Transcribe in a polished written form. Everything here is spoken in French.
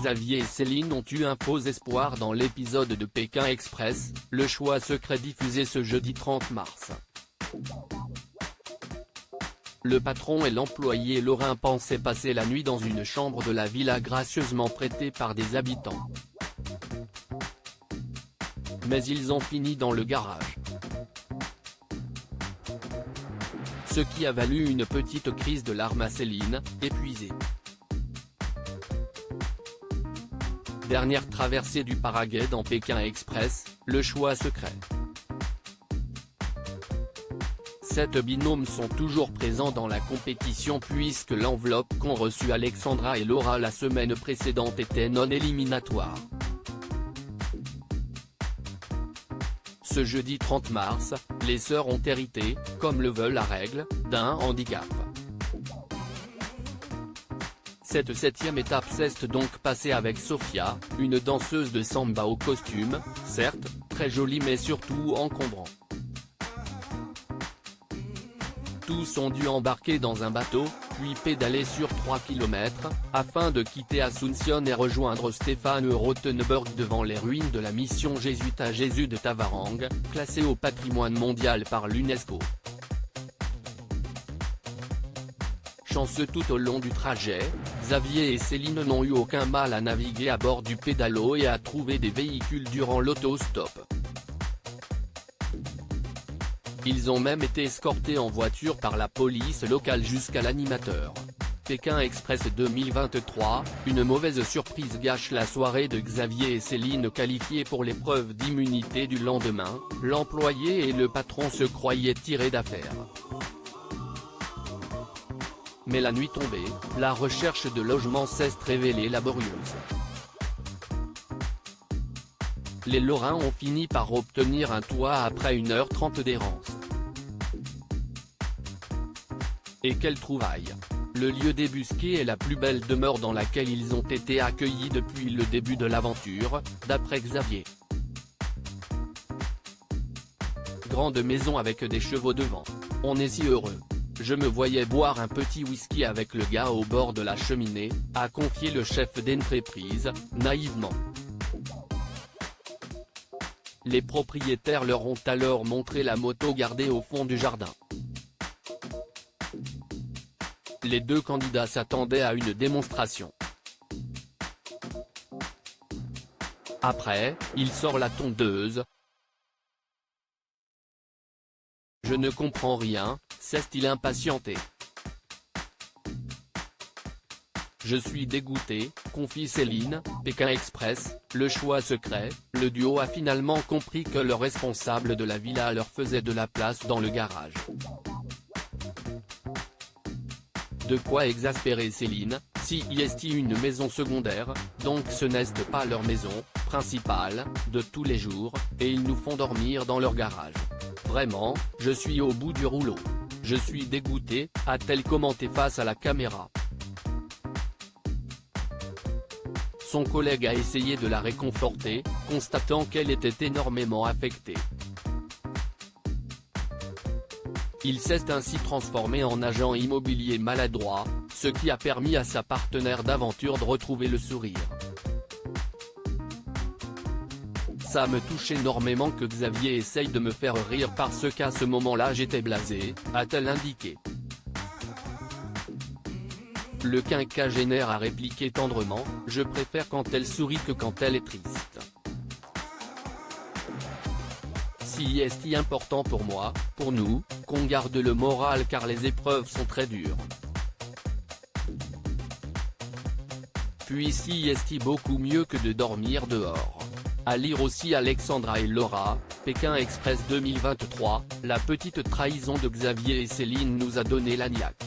Xavier et Céline ont eu un faux espoir dans l'épisode de Pékin Express, le choix secret diffusé ce jeudi 30 mars. Le patron et l'employé lorrain pensaient passer la nuit dans une chambre de la villa gracieusement prêtée par des habitants. Mais ils ont fini dans le garage. Ce qui a valu une petite crise de larmes à Céline, épuisée. Dernière traversée du Paraguay dans Pékin Express, le choix secret. 7 binômes sont toujours présents dans la compétition puisque l'enveloppe qu'ont reçue Alexandra et Laura la semaine précédente était non éliminatoire. Ce jeudi 30 mars, les sœurs ont hérité, comme le veut la règle, d'un handicap. Cette 7e étape s'est donc passée avec Sofia, une danseuse de samba au costume, certes, très jolie mais surtout encombrant. Tous ont dû embarquer dans un bateau, puis pédaler sur 3 km, afin de quitter Asunción et rejoindre Stefan Rothenberg devant les ruines de la mission jésuite à Jésus de Tavarang, classée au patrimoine mondial par l'UNESCO. Chanceux tout au long du trajet, Xavier et Céline n'ont eu aucun mal à naviguer à bord du pédalo et à trouver des véhicules durant l'autostop. Ils ont même été escortés en voiture par la police locale jusqu'à l'animateur. Pékin Express 2023, une mauvaise surprise gâche la soirée de Xavier et Céline qualifiés pour l'épreuve d'immunité du lendemain, l'employé et le patron se croyaient tirés d'affaire. Mais la nuit tombée, la recherche de logement s'est révélée laborieuse. Les Lorrains ont fini par obtenir un toit après 1h30 d'errance. Et quelle trouvaille! Le lieu débusqué est la plus belle demeure dans laquelle ils ont été accueillis depuis le début de l'aventure, d'après Xavier. Grande maison avec des chevaux devant. On est si heureux. Je me voyais boire un petit whisky avec le gars au bord de la cheminée, a confié le chef d'entreprise, naïvement. Les propriétaires leur ont alors montré la moto gardée au fond du jardin. Les deux candidats s'attendaient à une démonstration. Après, il sort la tondeuse. Je ne comprends rien, s'est-il impatienté. Je suis dégoûté, confie Céline. Pékin Express, le choix secret, le duo a finalement compris que le responsable de la villa leur faisait de la place dans le garage. De quoi exaspérer Céline, si est une maison secondaire, donc ce n'est pas leur maison principale, de tous les jours, et ils nous font dormir dans leur garage. Vraiment, je suis au bout du rouleau. Je suis dégoûté, a-t-elle commenté face à la caméra. Son collègue a essayé de la réconforter, constatant qu'elle était énormément affectée. Il s'est ainsi transformé en agent immobilier maladroit, ce qui a permis à sa partenaire d'aventure de retrouver le sourire. Ça me touche énormément que Xavier essaye de me faire rire parce qu'à ce moment-là j'étais blasé, a-t-elle indiqué. Le quinquagénaire a répliqué tendrement, je préfère quand elle sourit que quand elle est triste. Si est important pour moi, pour nous, qu'on garde le moral car les épreuves sont très dures. Puis si est beaucoup mieux que de dormir dehors. À lire aussi Alexandra et Laura, Pékin Express 2023, la petite trahison de Xavier et Céline nous a donné la niaque.